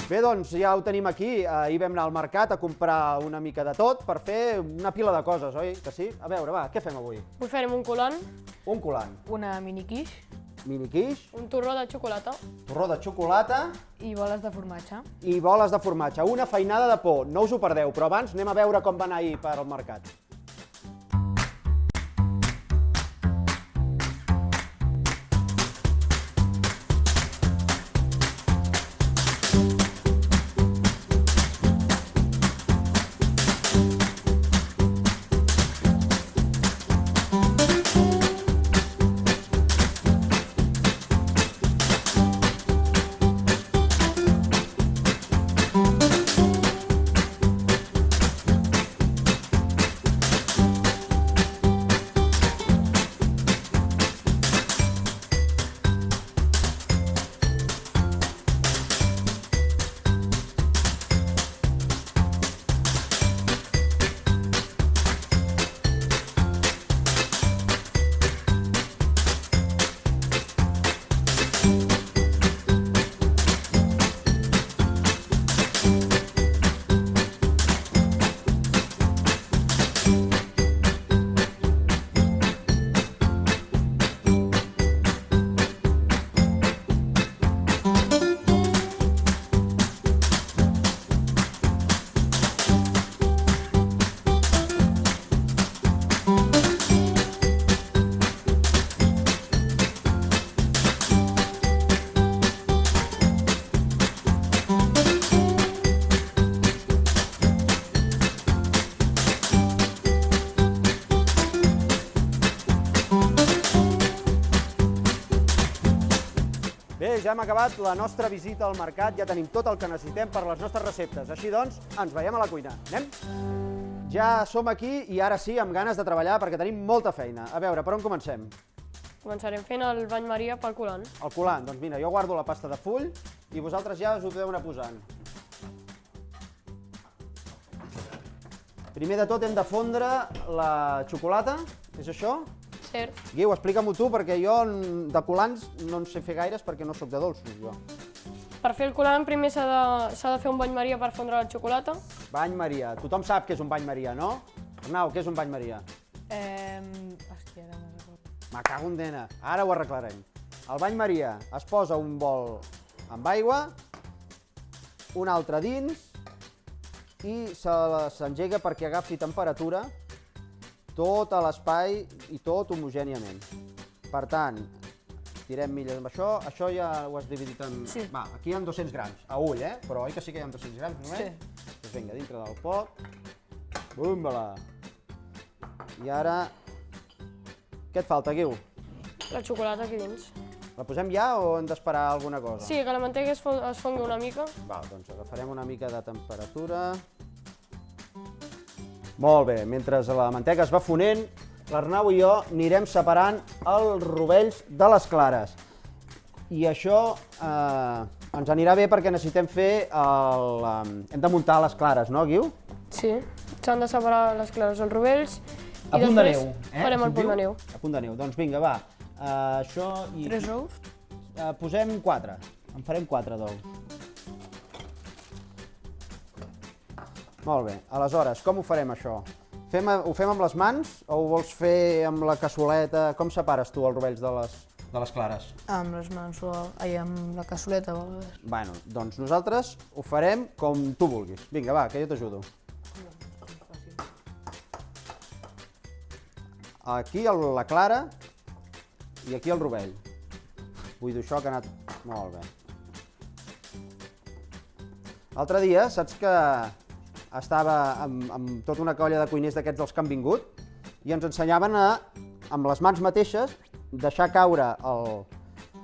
Bé, doncs ja ho tenim aquí. Ahir vam anar al mercat a comprar una mica de tot per fer una pila de coses, oi? Que sí? A veure, va, què fem avui? Avui farem un coulant, Un coulant, Una mini quiche mini quiche, un torró de xocolata torró de xocolata i boles de formatge. i boles de formatge. Una feinada de por, no us ho perdeu, però abans anem a veure com va anar ahir per al mercat. Bé, ja hem acabat la nostra visita al mercat, ja tenim tot el que necessitem per les nostres receptes. Així doncs, ens veiem a la cuina. Anem? Ja som aquí i ara sí, amb ganes de treballar perquè tenim molta feina. A veure, per on comencem? Començarem fent el bany Maria pel coulant. El coulant. Doncs mira, jo guardo la pasta de full i vosaltres ja us ho podeu anar posant. Primer de tot hem de fondre la xocolata, és això? Cert. Guiu, explica-m'ho tu, perquè jo de coulants no en sé fer gaires perquè no sóc de dolços, jo. Per fer el coulant primer s'ha de fer un bany Maria per fondre la xocolata. Bany Maria. Tothom sap què és un bany Maria, no? Arnau, què és un bany Maria? Hòstia, ara no recordo. Me cago en dena. Ara ho arreglarem. Al bany Maria es posa un bol amb aigua, un altre dins i s'engega perquè agafi temperatura tot a l'espai i tot homogèniament. Per tant, tirem milles amb això. Això ja ho has dividit en... Sí. Va, aquí hi ha 200 grams, a ull, eh? Però oi que sí que hi ha 200 grams només? Sí. Doncs vinga, dintre del pot. Bum-la! I ara... Què et falta, Guiu? La xocolata aquí dins. La posem ja o hem d'esperar alguna cosa? Sí, que la mantega es fongui una mica. Val, doncs agafarem una mica de temperatura. Molt bé, mentre la mantega es va fonent, l'Arnau i jo anirem separant els rovells de les clares. I això ens anirà bé perquè necessitem fer hem de muntar les clares, no, Guiu? Sí, s'han de separar les clares dels rovells. A I punt de després neu, eh? farem el Se'n punt diu? de neu. A punt de neu. Doncs vinga, va. Això i... 3 ous? Posem 4. En farem 4 d'ou. Molt bé. Aleshores, com ho farem, això? Ho fem amb les mans o ho vols fer amb la cassoleta? Com separes tu els rovells de les clares? Amb les mans o amb la cassoleta. Bueno, doncs nosaltres ho farem com tu vulguis. Vinga, va, que jo t'ajudo. Aquí la clara i aquí el rovell. Vull dir això que ha anat molt bé. L'altre dia, saps que estava amb tota una colla de cuiners d'aquests dels que han vingut i ens ensenyaven a, amb les mans mateixes, deixar caure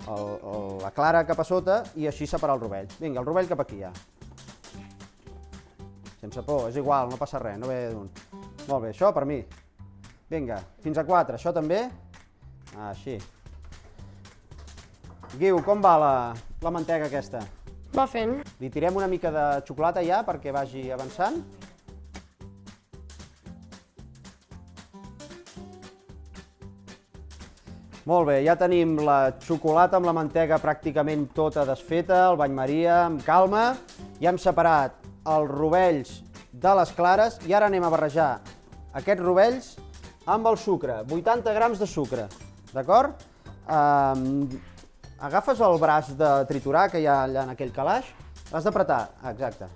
la clara cap a sota i així separar el rovell. Vinga, el rovell cap aquí ja. Sense por, és igual, no passa res, no ve d'un. Molt bé, això per mi. Vinga, fins a 4, això també. Així. Guiu, com va la mantega aquesta? Va fent. Li tirem una mica de xocolata ja perquè vagi avançant. Molt bé, ja tenim la xocolata amb la mantega pràcticament tota desfeta, el bany Maria amb calma. Ja hem separat els rovells de les clares i ara anem a barrejar aquests rovells amb el sucre, 80 grams de sucre, d'acord? Agafes el braç de triturar que hi ha allà en aquell calaix, l'has d'apretar, exacte.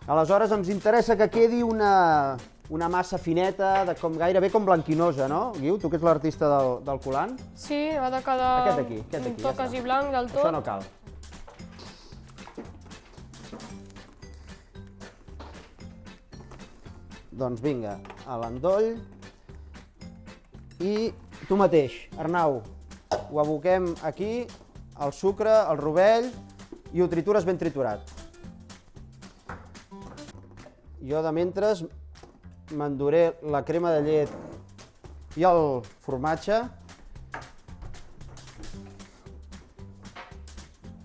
Aleshores ens interessa que quedi una massa fineta, gairebé com blanquinosa, no, Guiu? Tu que ets l'artista del coulant. Sí, ha de quedar Aquest d'aquí, un ja toc està. quasi blanc del tot. Això no cal. Doncs vinga, a l'endoll. I tu mateix, Arnau, ho aboquem aquí, el sucre, el rovell, i ho tritures ben triturat. Jo de mentres m'enduré la crema de llet i el formatge,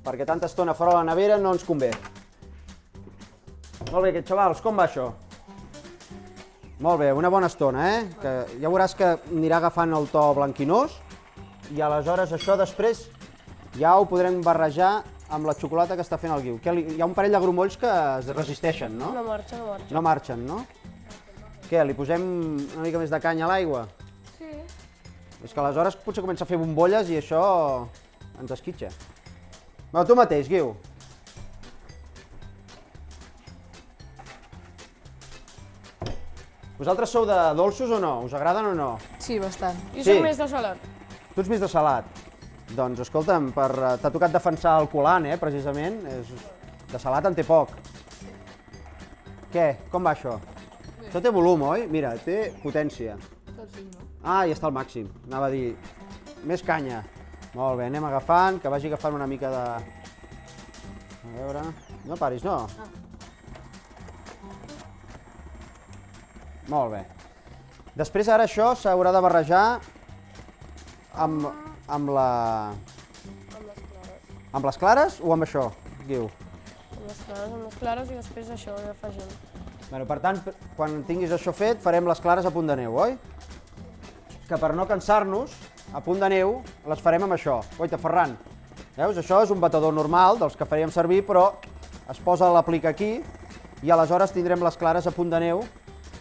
perquè tanta estona fora de la nevera no ens convé. Molt bé, xavals, com va això? Molt bé, una bona estona, Que ja veuràs que anirà agafant el to blanquinós i aleshores això després ja ho podrem barrejar amb la xocolata que està fent el Guiu. Hi ha un parell de grumolls que es resisteixen, no? No marxa, no marxa. No marxen, no? Què, li posem una mica més de canya a l'aigua? Sí. És que aleshores potser comença a fer bombolles i això ens esquitxa. Bueno, tu mateix, Guiu. Vosaltres sou de dolços o no? Us agraden o no? Sí, bastant. Jo Sí. soc més de salat. Tu ets més de salat. Doncs escolta'm, t'ha tocat defensar el coulant, precisament. De salat en té poc. Què? Com va això? Això té volum, oi? Mira, té potència. Ah, ja està al màxim. Anava a dir, més canya. Molt bé, anem agafant, que vagi agafant una mica de... A veure... No paris, no? Molt bé. Després ara això s'haurà de barrejar amb la... Amb les clares o amb això, Guiu? Amb les clares i després això ho afegim. Bueno, per tant, quan tinguis això fet, farem les clares a punt de neu, oi? Que per no cansar-nos, a punt de neu, les farem amb això. Oita, Ferran, veus? Això és un batedor normal, dels que faríem servir, però es posa l'aplica aquí i aleshores tindrem les clares a punt de neu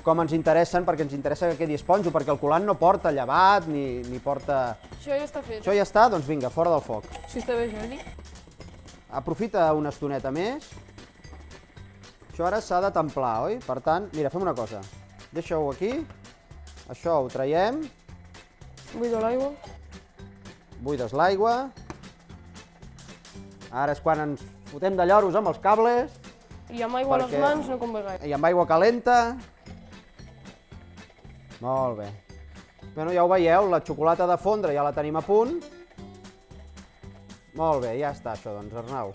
com ens interessen, perquè ens interessa que quedi esponjo, perquè el coulant no porta llevat ni porta... Això ja està fet. Això ja està? Doncs vinga, fora del foc. Si està bé, Jordi. Aprofita una estoneta més. Això ara s'ha de templar, oi? Per tant, mira, fem una cosa. Deixa-ho aquí. Això ho traiem. Buido l'aigua. Buides l'aigua. Ara és quan ens fotem de lloros amb els cables. I amb aigua a les mans no convé gaire. I amb aigua calenta. Molt bé. Bueno, ja ho veieu, la xocolata de fondre ja la tenim a punt. Molt bé, ja està això, doncs, Arnau.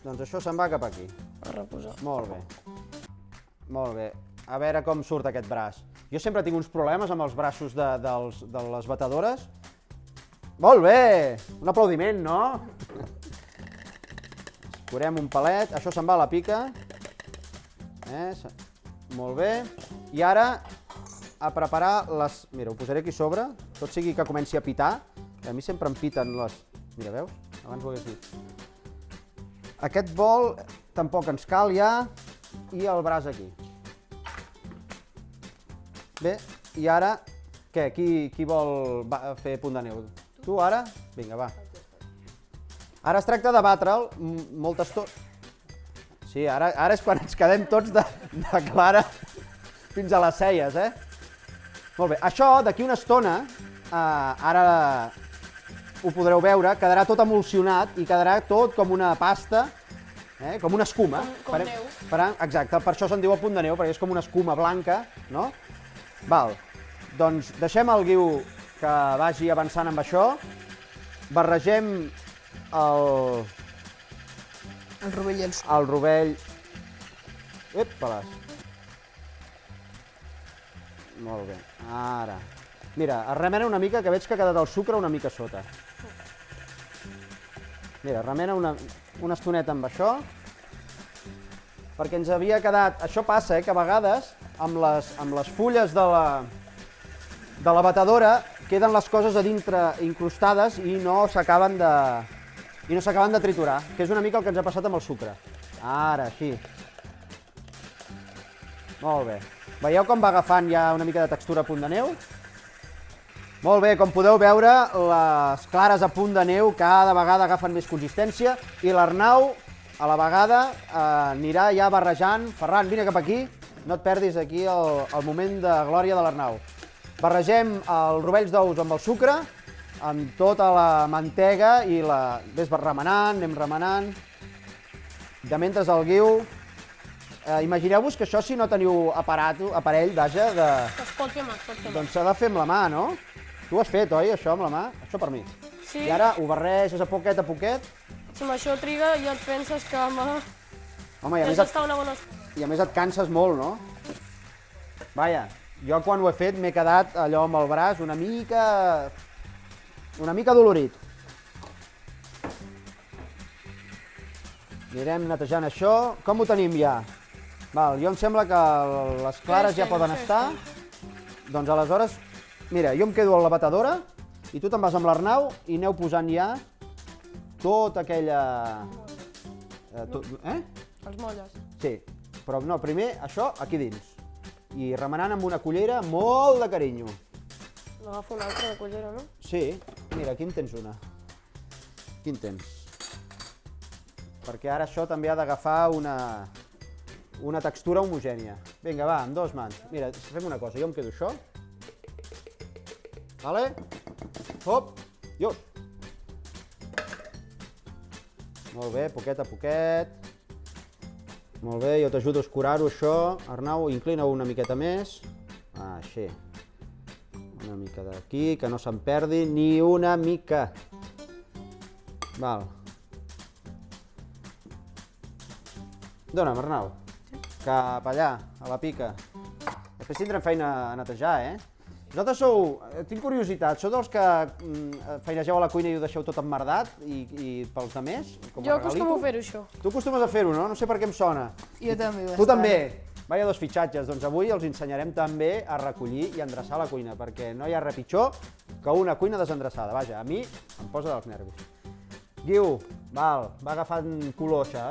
Doncs això se'n va cap aquí. A reposar. Molt bé. Molt bé. A veure com surt aquest braç. Jo sempre tinc uns problemes amb els braços de les batedores. Molt bé! Un aplaudiment, no? Escurem un palet. Això se'n va a la pica. Molt bé. I ara a preparar les... Mira, ho posaré aquí sobre, tot sigui que comenci a pitar. A mi sempre em piten les... Mira, veus? Abans ho hagués dit. Aquest bol tampoc ens cal ja, i el braç aquí. Bé, i ara, què? Qui vol fer punt de neu? Tu ara? Vinga, va. Ara es tracta de batre'l molta estona. Sí, ara és quan ens quedem tots de clara fins a les celles, Molt bé, això d'aquí una estona, ara ho podreu veure, quedarà tot emulsionat i quedarà tot com una pasta, com una escuma. Com neu. Exacte, per això se'n diu a punt de neu, perquè és com una escuma blanca, no? Val, doncs deixem el Guiu que vagi avançant amb això, barregem el El rovell i el suc. el rovell... Ep-peles. Molt bé, ara. Mira, es remena una mica, que veig que ha quedat el sucre una mica sota. Mira, remena una estoneta amb això, perquè ens havia quedat... Això passa, que a vegades amb les fulles de la batedora queden les coses a dintre incrustades i no s'acaben de triturar, que és una mica el que ens ha passat amb el sucre. Ara, així. Molt bé. Veieu com va agafant ja una mica de textura a punt de neu? Molt bé, com podeu veure, les clares a punt de neu cada vegada agafen més consistència i l'Arnau, a la vegada, anirà ja barrejant. Ferran, vine cap aquí, no et perdis aquí el moment de glòria de l'Arnau. Barregem els rovells d'ous amb el sucre, amb tota la mantega i ves remenant, anem remenant. De mentre el Guiu... Imagineu-vos que això, si no teniu aparell, vaja, Es pot fer mà, es pot fer mà. doncs s'ha de fer amb la mà, no? Tu ho has fet, oi, això amb la mà? Això per mi. Sí. I ara ho barreges a poquet. Si amb això triga ja et penses que Home, ja està una bona estona. i a més et canses molt, no? Vaja, jo quan ho he fet m'he quedat allò amb el braç una mica dolorit. Anirem netejant això. Com ho tenim ja? Val, jo em sembla que les clares ja poden estar. Doncs aleshores, mira, jo em quedo a la batedora i tu te'n vas amb l'Arnau i aneu posant ja tota aquella... Els molles. Sí, però no, primer això aquí dins. I remenant amb una cullera molt de carinyo. N'agafo una altra de cullera, no? Sí, mira, aquí en tens una. Aquí en tens. Perquè ara això també ha d'agafar una textura homogènia. Vinga, va, amb dues mans. Mira, fem una cosa, jo em quedo això. Vale? Hop, just. Molt bé, poquet a poquet. Molt bé, jo t'ajudo a escurar-ho, això. Arnau, inclina-ho una miqueta més. Així. Una mica d'aquí, que no se'n perdi ni una mica. Val. Dona'm, Arnau. Cap allà, a la pica. Després tindrem feina a netejar, Vosaltres tinc curiositat, sou dels que feinegeu a la cuina i ho deixeu tot emmerdat i pels demés? Jo acostumo a fer-ho, això. Tu acostumes a fer-ho, no? No sé per què em sona. Jo també. Tu també. Vaja, dos fitxatges. Doncs avui els ensenyarem també a recollir i endreçar la cuina, perquè no hi ha res pitjor que una cuina desendreçada. Vaja, a mi em posa dels nervis. Guiu, val, va agafant color, això,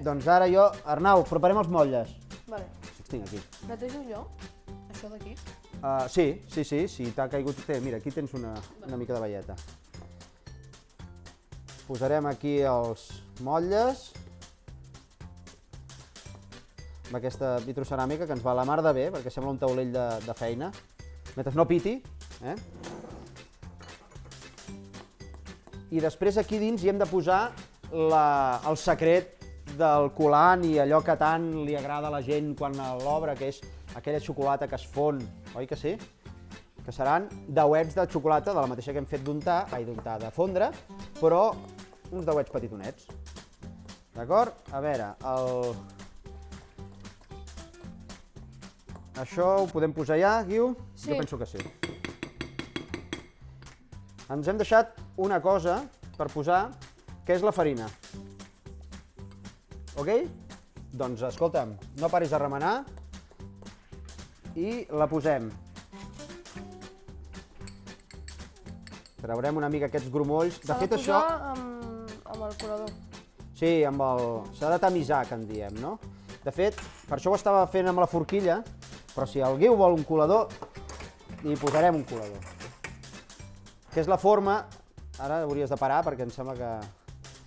Doncs ara jo... Arnau, preparem els motlles. Vale. Els tinc aquí. Netejo jo? Això d'aquí? Sí, t'ha caigut... Mira, aquí tens una mica de velleta. Posarem aquí els motlles. Amb aquesta vitroceràmica que ens va a la mar de bé, perquè sembla un taulell de feina. Mentre no piti, I després aquí dins hi hem de posar el secret del colant i allò que tant li agrada a la gent quan l'obre, que és aquella xocolata que es fon, oi que sí? Que seran dauets de xocolata, de la mateixa que hem fet de fondre, però uns dauets petitonets. D'acord? A veure, això ho podem posar ja, Guiu? Sí. Jo penso que sí. Ens hem deixat una cosa per posar, que és la farina. Ok? Doncs escolta'm, no paris de remenar i la posem. Traurem una mica aquests grumolls. De fet, això... S'ha de posar amb el colador. Sí, s'ha de tamisar, que en diem, no? De fet, per això ho estava fent amb la forquilla, però si el Guiu vol un colador, li posarem un colador. Que és la forma... Ara hauries de parar perquè em sembla que...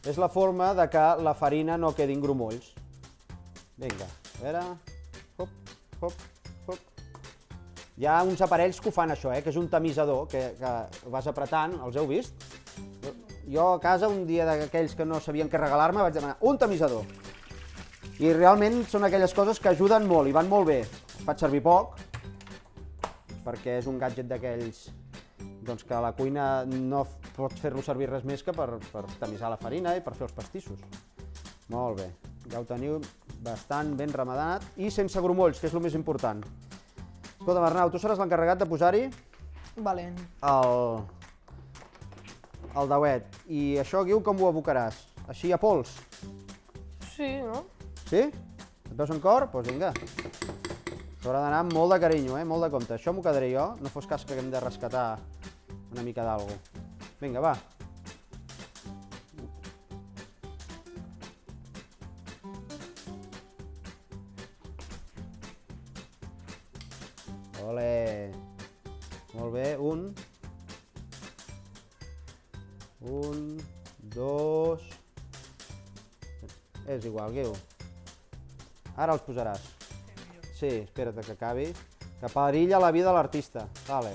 És la forma de que la farina no quedi en grumolls. Vinga, a veure... Hop, hop, hop. Hi ha uns aparells que ho fan això, que és un tamisador, que vas apretant, els heu vist? Jo a casa, un dia d'aquells que no sabien què regalar-me, vaig demanar un tamisador. I realment són aquelles coses que ajuden molt i van molt bé. Es faig servir poc, perquè és un gadget d'aquells que a la cuina no pots fer-lo servir res més que per tamisar la farina i per fer els pastissos. Molt bé, ja ho teniu bastant ben remenat i sense grumolls, que és el més important. Escolta, Arnau, tu seràs l'encarregat de posar-hi Valent. el dauet. I això, Guiu, com ho abocaràs? Així a pols? Sí, no? Sí? Et veus en cor? Doncs vinga. S'haurà d'anar amb molt de carinyo, molt de compte. Això m'ho quedaré jo, no fos cas que haguem de rescatar una mica d'algú. Vinga, va. Ole! Molt bé, un, dos... És igual, Guiu. Ara els posaràs. Sí, espera't que acabi. Que perilla la vida de l'artista. Vale.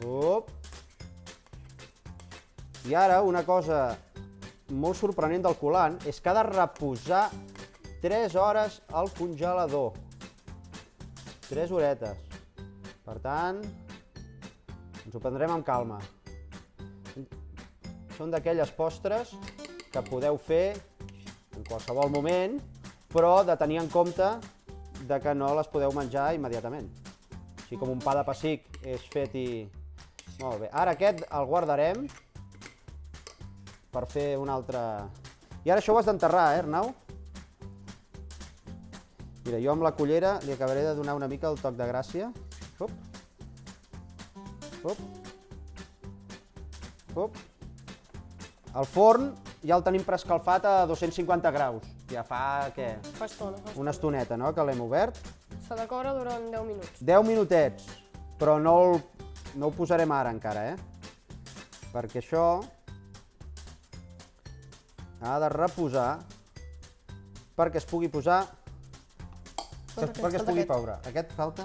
Up. I ara, una cosa molt sorprenent del colant és que ha de reposar 3 hores al congelador. 3 horetes. Per tant, ens ho prendrem amb calma. Són d'aquelles postres que podeu fer en qualsevol moment, però de tenir en compte que no les podeu menjar immediatament. Així com un pa de pessic és fet i... Molt bé. Ara aquest el guardarem per fer un altre... I ara això ho has d'enterrar, Arnau? Mira, jo amb la cullera li acabaré de donar una mica el toc de gràcia. Up. Up. Up. El forn ja el tenim preescalfat a 250 graus. Ja fa, què? Fa estona. Una estoneta, no?, que l'hem obert. S'ha de coure durant 10 minuts. 10 minutets, però no ho posarem ara encara, perquè això ha de reposar perquè es pugui posar... perquè es pugui coure. Aquest falta?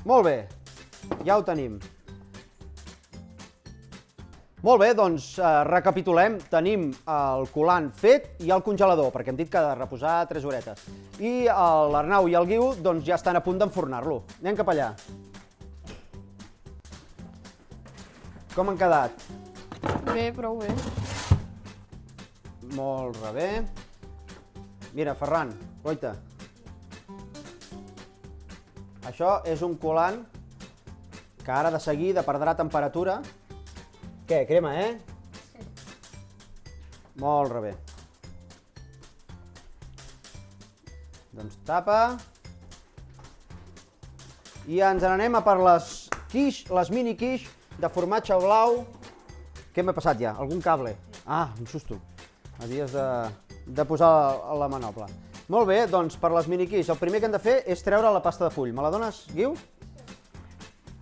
Molt bé, ja ho tenim. Molt bé, doncs recapitulem. Tenim el colant fet i el congelador, perquè hem dit que ha de reposar 3 horetes. I l'Arnau i el Guiu doncs, ja estan a punt d'enfornar-lo. Anem cap allà. Com han quedat? Bé, prou bé. Molt bé. Mira, Ferran, guaita. Això és un colant que ara de seguida perdrà temperatura. Què, crema, Sí. Molt bé. Doncs tapa. I ens n'anem a per les mini quiche de formatge blau. Què m'he passat ja? Algun cable? Ah, un susto. Havies de posar la manopla. Molt bé, doncs per les mini quiche el primer que hem de fer és treure la pasta de full. Me la dones, Guiu?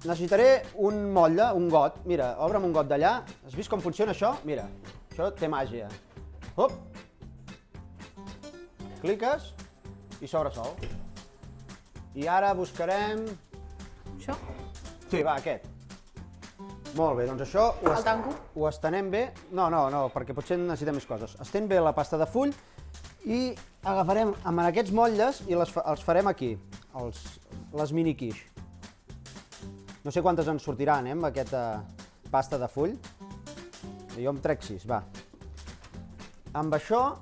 Necessitaré un motlle, un got. Mira, obre'm un got d'allà. Has vist com funciona això? Mira, això té màgia. Hop! Cliques i s'obre sol. I ara buscarem... Això? Sí, va, aquest. Molt bé, doncs això El tanco? ho estenem bé. No, perquè potser necessitem més coses. Estén bé la pasta de full i agafarem amb aquests motlles i els farem aquí, les mini quiche. No sé quantes ens sortiran, amb aquesta pasta de full. Jo em trec 6, va. Amb això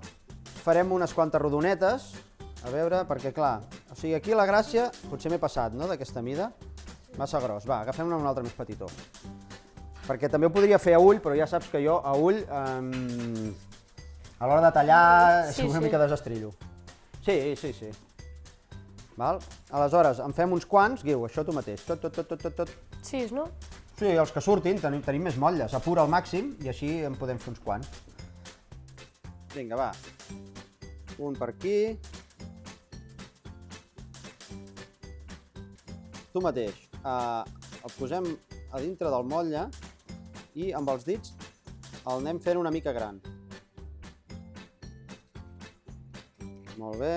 farem unes quantes rodonetes, a veure, perquè clar, o sigui, aquí la gràcia, potser m'he passat, no?, d'aquesta mida. Massa gros, va, agafem-ne un altre més petitó. Perquè també ho podria fer a ull, però ja saps que jo a ull, a l'hora de tallar, és una mica desestrillo. Sí. Val? Aleshores, en fem uns quants, Guiu, això tu mateix, tot. 6, no? Sí, els que surtin, tenim més motlles, apura al màxim i així en podem fer uns quants. Vinga, va. Un per aquí. Tu mateix, el posem a dintre del motlle i amb els dits el anem fent una mica gran. Molt bé.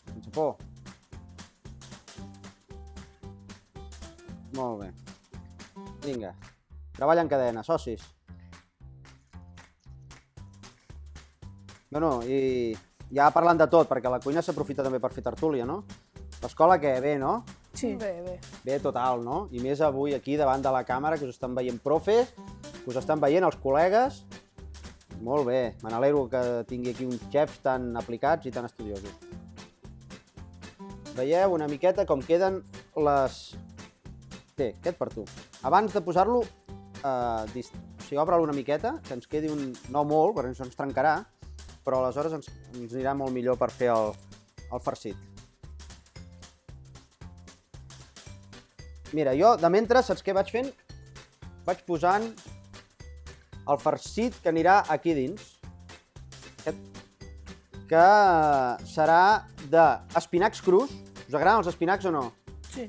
Sense por. Molt bé. Vinga. Treballa en cadena, socis. Bueno, i ja parlant de tot, perquè la cuina s'aprofita també per fer tertúlia, no? L'escola què? Bé, no? Sí. Bé. Bé, total, no? I més avui aquí davant de la càmera, que us estan veient profes, que us estan veient els col·legues. Molt bé, me n'alegro que tingui aquí uns xefs tan aplicats i tan estudiosos. Veieu una miqueta com queden les... Té, aquest per tu. Abans de posar-lo o sigui, obre-lo una miqueta, que ens quedi no molt, perquè això ens trencarà, però aleshores ens anirà molt millor per fer el farcit. Mira, jo de mentre, saps què vaig fent? Vaig posant el farcit que anirà aquí dins, que serà d'espinacs crus. Us agraden els espinacs o no? Sí.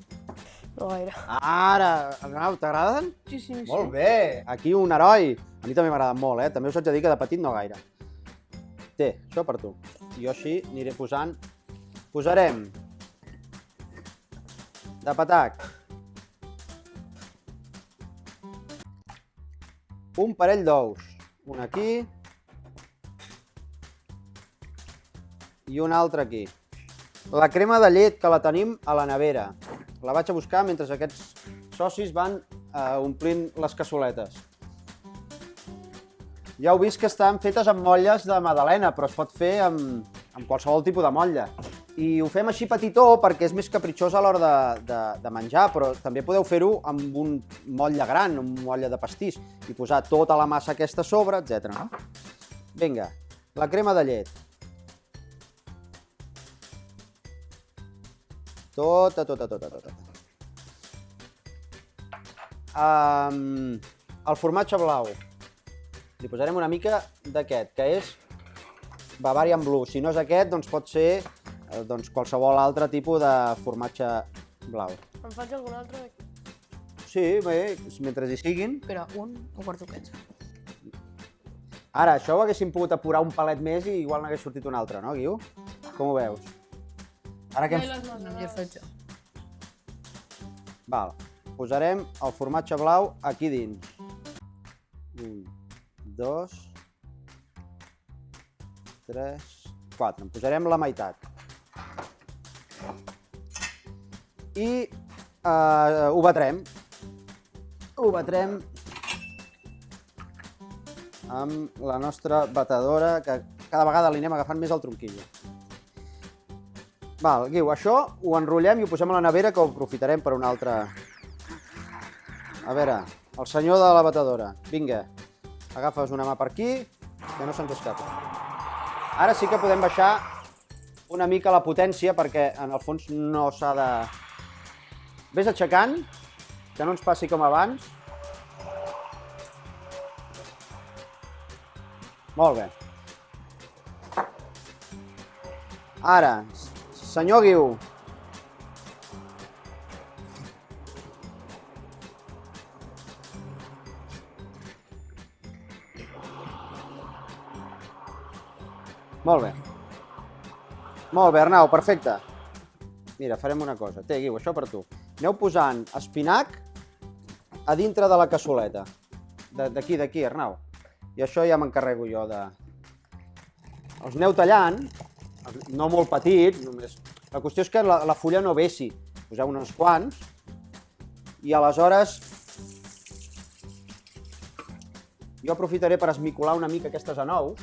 No gaire. Ara, Arnau, t'agraden? Sí, sí, sí. Molt bé, aquí un heroi. A mi també m'agraden molt, També us haig de dir que de petit no gaire. Té, això per tu. Jo així aniré posant... Posarem de patac un parell d'ous. Un aquí i un altre aquí. La crema de llet, que la tenim a la nevera. La vaig a buscar mentre aquests socis van omplint les cassoletes. Ja heu vist que estan fetes amb motlles de magdalena, però es pot fer amb qualsevol tipus de motlle. I ho fem així petitó perquè és més capritxós a l'hora de menjar, però també podeu fer-ho amb un motlle gran, un motlle de pastís, i posar tota la massa aquesta a sobre, etc. Vinga, la crema de llet. Tota. El formatge blau. Li posarem una mica d'aquest, que és Bavarian Blue. Si no és aquest, doncs pot ser qualsevol altre tipus de formatge blau. Em faig algun altre d'aquí? Sí, bé, mentre hi siguin. Espera, un o guardo aquest. Ara, això ho haguéssim pogut apurar un palet més i igual n'hagués sortit un altre, no, Guiu? Com ho veus? Ara que Ja faig jo. Val, posarem el formatge blau aquí dins. 1, 2, 3, 4. En posarem la meitat. I ho batrem. Ho batrem amb la nostra batedora, que cada vegada li anem agafant més el tronquillo. Val, Guiu, això ho enrotllem i ho posem a la nevera, que ho aprofitarem per una altra... A veure, el senyor de la batedora. Vinga, agafes una mà per aquí, que no se'ns escapa. Ara sí que podem baixar una mica la potència, perquè en el fons no s'ha de... Ves aixecant, que no ens passi com abans. Molt bé. Ara, senyor Guiu. Molt bé. Molt bé, Arnau, perfecte. Mira, farem una cosa. Té, Guiu, això per tu. Aneu posant espinac a dintre de la cassoleta. D'aquí, Arnau. I això ja m'encarrego jo de... Els aneu tallant, no molt petits, només... La qüestió és que la fulla no vessi. Poseu uns quants. I aleshores... Jo aprofitaré per esmicolar una mica aquestes anous,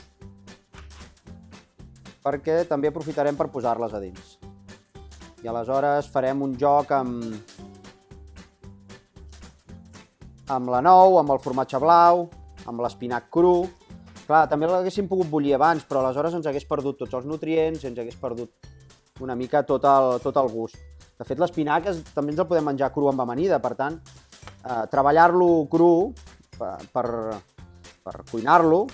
perquè també aprofitarem per posar-les a dins. I aleshores farem un joc amb la nou, amb el formatge blau, amb l'espinac cru. Clar, també l'haguéssim pogut bullir abans, però aleshores ens hagués perdut tots els nutrients i ens hagués perdut una mica tot el gust. De fet, l'espinac també ens el podem menjar cru amb amanida, per tant, treballar-lo cru per cuinar-lo,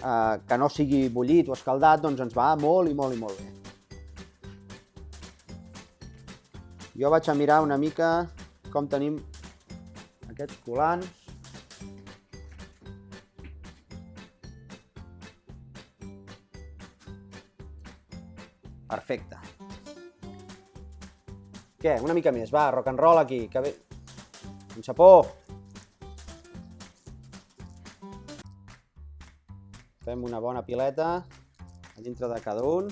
que no sigui bullit o escaldat, doncs ens va molt i molt i molt bé. Jo vaig a mirar una mica com tenim aquests colants. Perfecte. Què? Una mica més. Va, rock and roll aquí. Que bé. Sense por. Fem una bona pileta a dintre de cada un.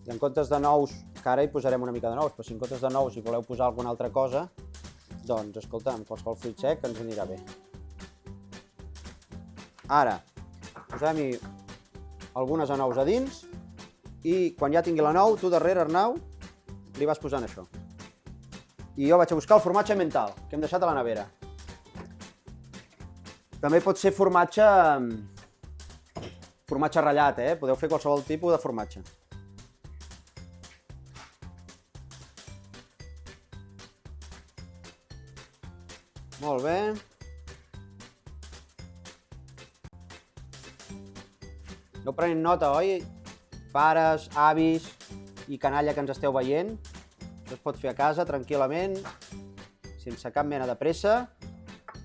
I en comptes de nous, que ara hi posarem una mica de nous, però si en comptes de nous hi voleu posar alguna altra cosa, doncs, escolta, amb qualsevol fruit sec ens anirà bé. Ara, posem-hi algunes anous a dins i quan ja tingui la nou, tu darrere, Arnau, li vas posant això. I jo vaig a buscar el formatge mental, que hem deixat a la nevera. També pot ser formatge ratllat, Podeu fer qualsevol tipus de formatge. Molt bé. No prenent nota, oi? Pares, avis i canalla que ens esteu veient. Això es pot fer a casa tranquil·lament, sense cap mena de pressa.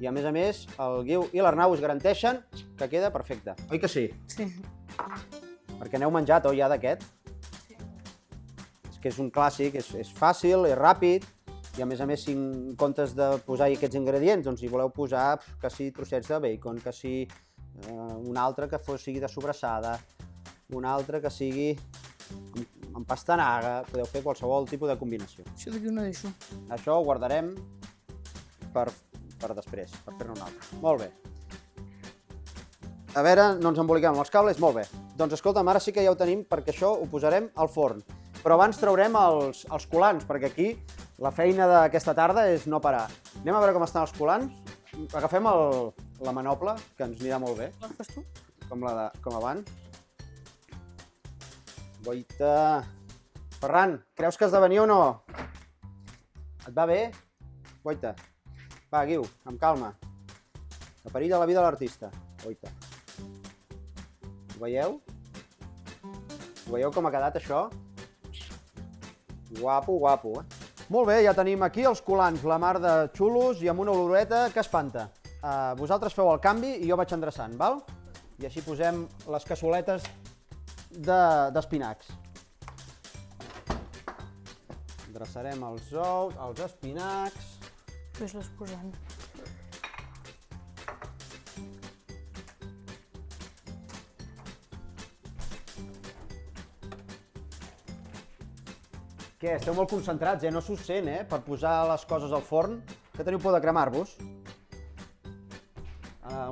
I a més, el Guiu i l'Arnau us garanteixen que queda perfecte. Oi que sí? Sí. Perquè n'heu menjat, oi, ja d'aquest? Sí. És que és un clàssic, és fàcil, és ràpid, i a més, si en comptes de posar-hi aquests ingredients, doncs hi voleu posar que sí trossets de bacon, que sí un altre que sigui de sobrassada, un altre que sigui amb pastanaga, podeu fer qualsevol tipus de combinació. Això d'aquí ho no deixo. Això ho guardarem per després, per fer-ne un altre. Molt bé. A veure, no ens emboliquem els cables? Molt bé. Doncs escolta'm, ara sí que ja ho tenim perquè això ho posarem al forn. Però abans traurem els colants, perquè aquí la feina d'aquesta tarda és no parar. Anem a veure com estan els colants. Agafem la manopla, que ens anirà molt bé. La fas tu? Com abans. Boita. Ferran, creus que has de venir o no? Et va bé? Boita. Va, Guiu, amb calma. La perilla de la vida de l'artista. Boita. Ho veieu? Ho veieu com ha quedat això? Guapo, guapo, Molt bé, ja tenim aquí els colants, la mar de xulos i amb una oloreta que espanta. Vosaltres feu el canvi i jo vaig endreçant, val? I així posem les cassoletes d'espinacs. Endreçarem els ous, els espinacs. Ves-les posant. Què? Esteu molt concentrats, no s'us sent, per posar les coses al forn. Que teniu por de cremar-vos?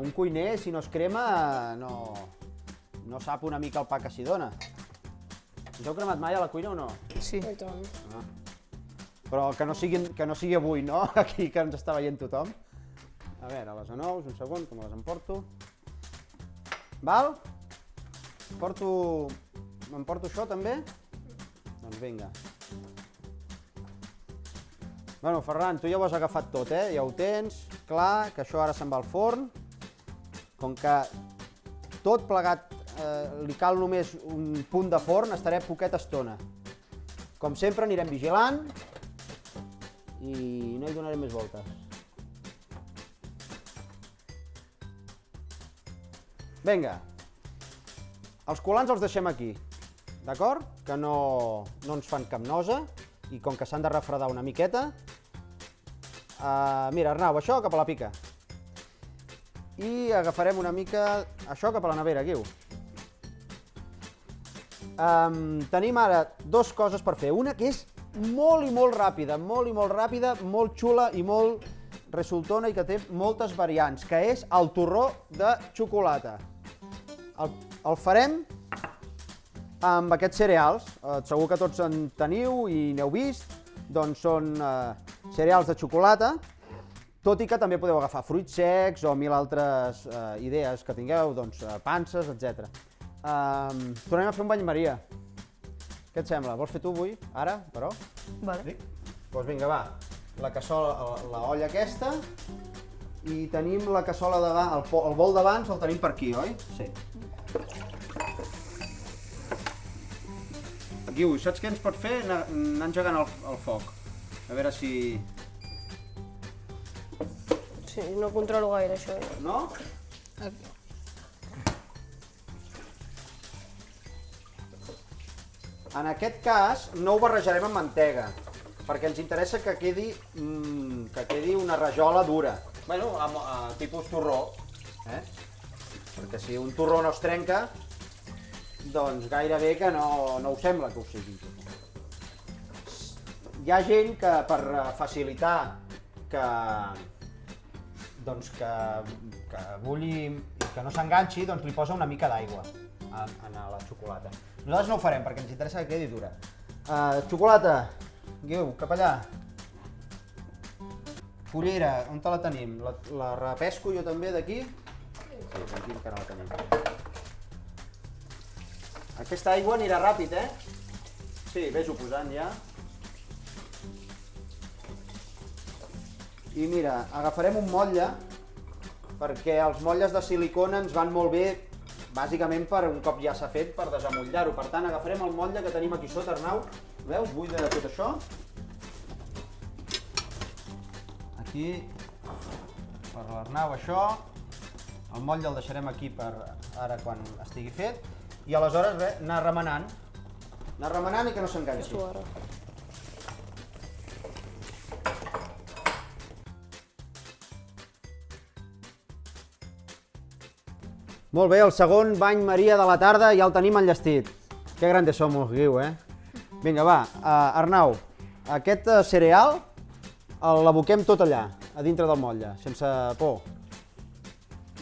Un cuiner, si no es crema, no sap una mica el pa que s'hi dona. Us heu cremat mai a la cuina o no? Sí. I tant. Però que no sigui avui, no? Aquí que ens està veient tothom. A veure, les anous, un segon, que me les emporto. Val? M'emporto això també? Doncs vinga. Bueno, Ferran, tu ja ho has agafat tot, ja ho tens, clar, que això ara se'n va al forn. Com que tot plegat li cal només un punt de forn, estaré poqueta estona. Com sempre anirem vigilant i no hi donarem més voltes. Vinga, els colants els deixem aquí, d'acord? Que no ens fan cap nosa i com que s'han de refredar una miqueta. Mira, Arnau, això cap a la pica. I agafarem una mica això cap a la nevera, Guiu. Tenim ara dues coses per fer. Una que és molt i molt ràpida, molt xula i molt resultona i que té moltes variants, que és el torró de xocolata. El farem amb aquests cereals. Segur que tots en teniu i n'heu vist. Doncs són cereals de xocolata, tot i que també podeu agafar fruits secs o mil altres idees que tingueu, doncs panses, etc. Tornem a fer un bany Maria. Què et sembla? Vols fer tu avui? Ara, però? Vale. Doncs vinga, va. La cassola, la olla aquesta, i tenim la cassola davant, el bol d'abans el tenim per aquí, oi? Sí. Guiu, saps què ens pot fer? Anar engegant el foc. A veure si... Sí, no controlo gaire això. No? En aquest cas no ho barrejarem amb mantega, perquè ens interessa que quedi una rajola dura. Bueno, tipus torró, perquè si un torró no es trenca, doncs gairebé que no ho sembla que ho sigui. Hi ha gent que per facilitar que bulli i que no s'enganxi, doncs li posa una mica d'aigua a la xocolata. Nosaltres no ho farem perquè ens interessa que quedi dura. Xocolata, Guiu, cap allà. Cullera, on te la tenim? La repesco jo també d'aquí? Sí, aquí encara la tenim. Aquesta aigua anirà ràpid, Sí, vés-ho posant ja. I mira, agafarem un motlle, perquè els motlles de silicona ens van molt bé, bàsicament per un cop ja s'ha fet, per desemmotllar-ho. Per tant, agafarem el motlle que tenim aquí sota, Arnau. Veus? Buida de tot això. Aquí, per l'Arnau, això. El motlle el deixarem aquí per ara quan estigui fet. I aleshores, anar remenant. Anar remenant i que no s'enganxi. Molt bé, el segon bany Maria de la tarda ja el tenim enllestit. Que grandes somos, Guiu, Vinga, va, Arnau, aquest cereal l'aboquem tot allà, a dintre del motlle, sense por.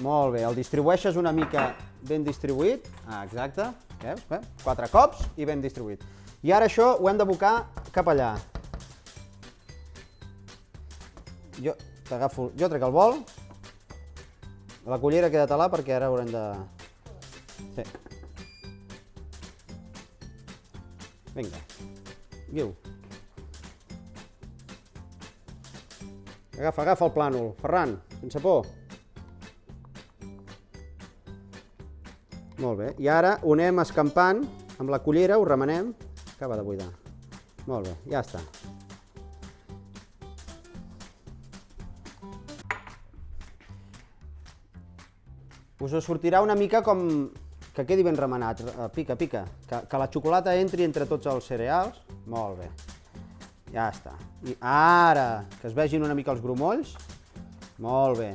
Molt bé, el distribueixes una mica ben distribuït. Exacte, veus? 4 cops i ben distribuït. I ara això ho hem d'abocar cap allà. Jo trec el bol. La cullera queda talà perquè ara haurem de... Sí. Vinga. Guiu. Agafa el plànol. Ferran, sense por. Molt bé. I ara ho anem escampant amb la cullera, ho remenem. Acaba de buidar. Molt bé, ja està. Us sortirà una mica com que quedi ben remenat, pica, que la xocolata entri entre tots els cereals. Molt bé, ja està. I ara, que es vegin una mica els grumolls. Molt bé,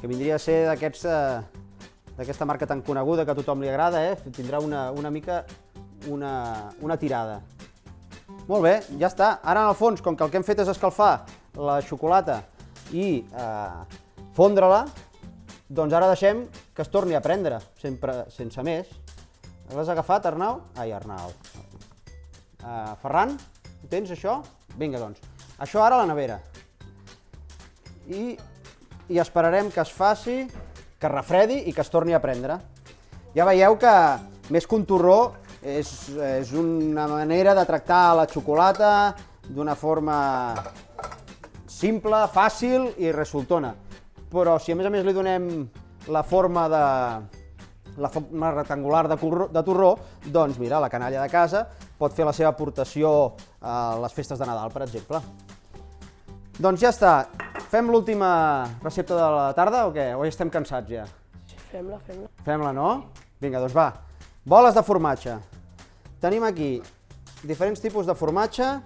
que vindria a ser d'aquesta marca tan coneguda que a tothom li agrada, tindrà una mica una tirada. Molt bé, ja està. Ara en el fons, com que el que hem fet és escalfar la xocolata i fondre-la, doncs ara deixem que es torni a prendre, sense més. L'has agafat, Arnau? Ai, Arnau. Ferran, ho tens, això? Vinga, doncs. Això ara a la nevera. I esperarem que es faci, que es refredi i que es torni a prendre. Ja veieu que, més que un torró, és una manera de tractar la xocolata d'una forma simple, fàcil i resultona. Però si a més li donem la forma rectangular de torró, doncs mira, la canalla de casa pot fer la seva aportació a les festes de Nadal, per exemple. Doncs ja està. Fem l'última recepta de la tarda o què? O ja estem cansats ja? Sí, fem-la. Fem-la, no? Vinga, doncs va. Boles de formatge. Tenim aquí diferents tipus de formatge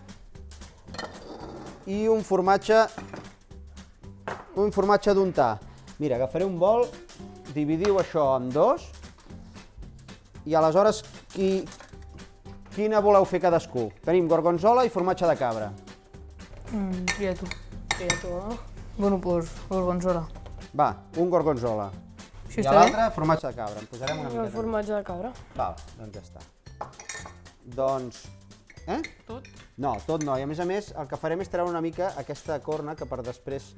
i un formatge d'untar. Mira, agafaré un bol, dividiu això en dos i aleshores quina voleu fer cadascú? Tenim gorgonzola i formatge de cabra. Tria tu. Tria tu, Bueno, doncs, gorgonzola. Va, un gorgonzola. Això I està bé? l'altre, formatge de cabra. En posarem una El miqueta. formatge de cabra. Val, doncs ja està. Doncs... Tot? No, tot no. I a més, el que farem és treure una mica aquesta corna que per després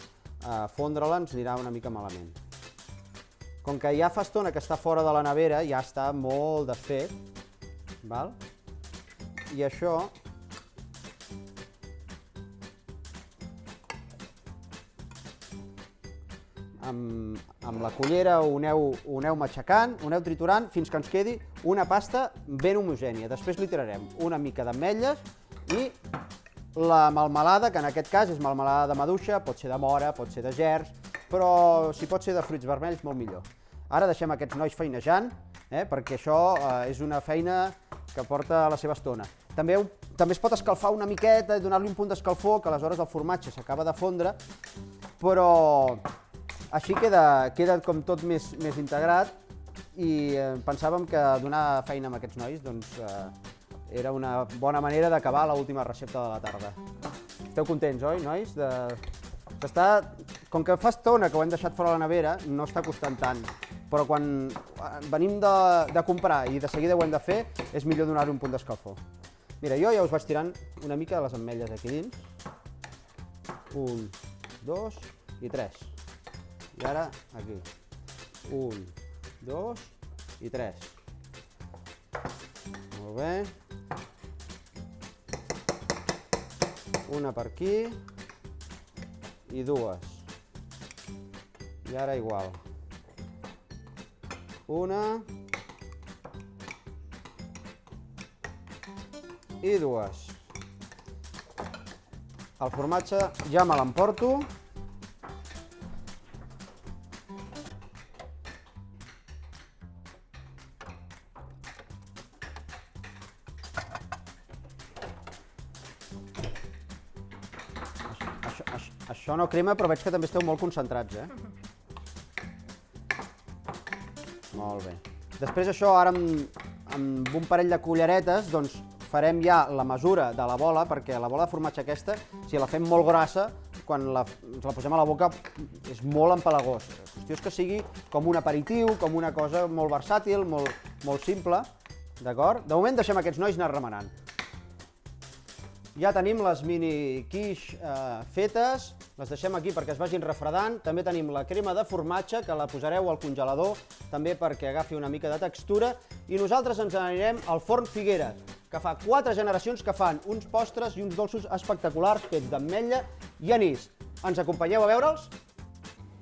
fondre-la ens anirà una mica malament. Com que ja fa estona que està fora de la nevera, ja està molt desfet, val? I això... Amb la cullera ho aneu matxacant, ho aneu triturant fins que ens quedi una pasta ben homogènia. Després li tirarem una mica d'ametlles i la melmelada, que en aquest cas és melmelada de maduixa, pot ser de mora, pot ser de gerds, però si pot ser de fruits vermells, molt millor. Ara deixem aquests nois feinejant, perquè això és una feina que porta la seva estona. També es pot escalfar una miqueta i donar-li un punt d'escalfor, que aleshores el formatge s'acaba de fondre, però així queda com tot més integrat i pensàvem que donar feina a aquests nois era una bona manera d'acabar l'última recepta de la tarda. Esteu contents, oi, nois? Com que fa estona que ho hem deixat fora de la nevera, no està costant tant, però quan venim de comprar i de seguida ho hem de fer, és millor donar-hi un punt d'escalfor. Mira, jo ja us vaig tirant una mica les ametlles aquí dins. 1, 2 i 3. I ara aquí. 1, 2 i 3. Molt bé. Una per aquí i dues. I ara igual. Una i dues. El formatge ja me l'emporto. Això no crema, però veig que també esteu molt concentrats, Molt bé. Després això, ara amb un parell de culleretes, doncs farem ja la mesura de la bola, perquè la bola de formatge aquesta, si la fem molt grossa, quan ens la posem a la boca és molt empalagós. La qüestió és que sigui com un aperitiu, com una cosa molt versàtil, molt simple, d'acord? De moment deixem aquests nois anar remenant. Ja tenim les mini quiche fetes, les deixem aquí perquè es vagin refredant. També tenim la crema de formatge, que la posareu al congelador, també perquè agafi una mica de textura. I nosaltres ens anirem al forn Figueres, que fa 4 generacions que fan uns postres i uns dolços espectaculars fets d'ametlla i anís. Ens acompanyeu a veure'ls?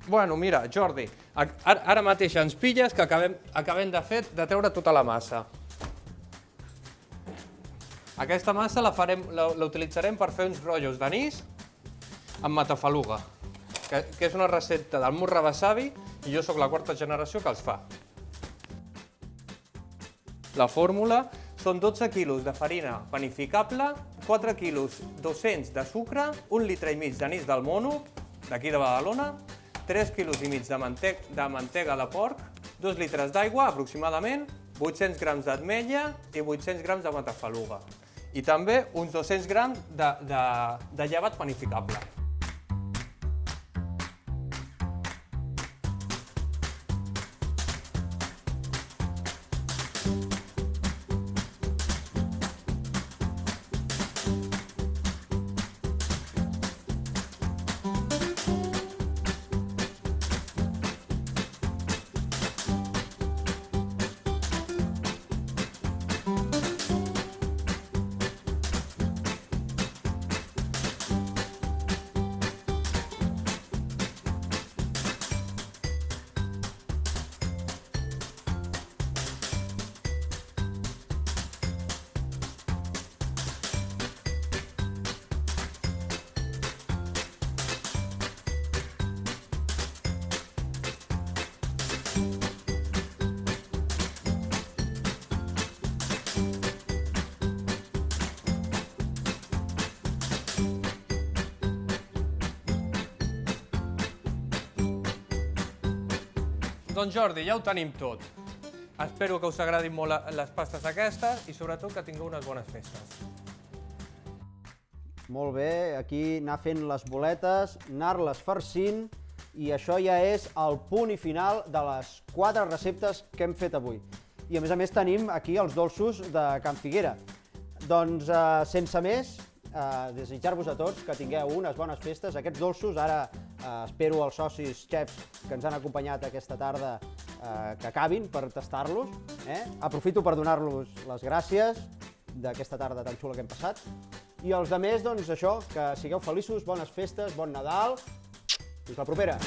Bueno, mira, Jordi, ara mateix ens pilles que acabem de treure tota la massa. Aquesta massa la utilitzarem per fer uns rotllos d'anís amb matafaluga, que és una recepta del Murra Wasabi i jo sóc la 4ª generació que els fa. La fórmula són 12 quilos de farina panificable, 4 quilos 200 de sucre, 1,5 litres d'anís del mono, d'aquí de Badalona, 3,5 quilos de mantega de porc, 2 litres d'aigua aproximadament, 800 grams d'ametlla i 800 grams de matafaluga. I també uns 200 grams de llevat panificable. Doncs Jordi, ja ho tenim tot. Espero que us agradin molt les pastes aquestes i sobretot que tingueu unes bones festes. Molt bé, aquí anar fent les boletes, anar-les farcint i això ja és el punt i final de les 4 receptes que hem fet avui. I a més tenim aquí els dolços de Can Figuera. Doncs sense més, desitjar-vos a tots que tingueu unes bones festes. Aquests dolços, ara espero els socis xefs que ens han acompanyat aquesta tarda que acabin per tastar-los. Aprofito per donar-los les gràcies d'aquesta tarda tan xula que hem passat. I els altres, doncs això, que sigueu feliços, bones festes, bon Nadal. Fins la propera!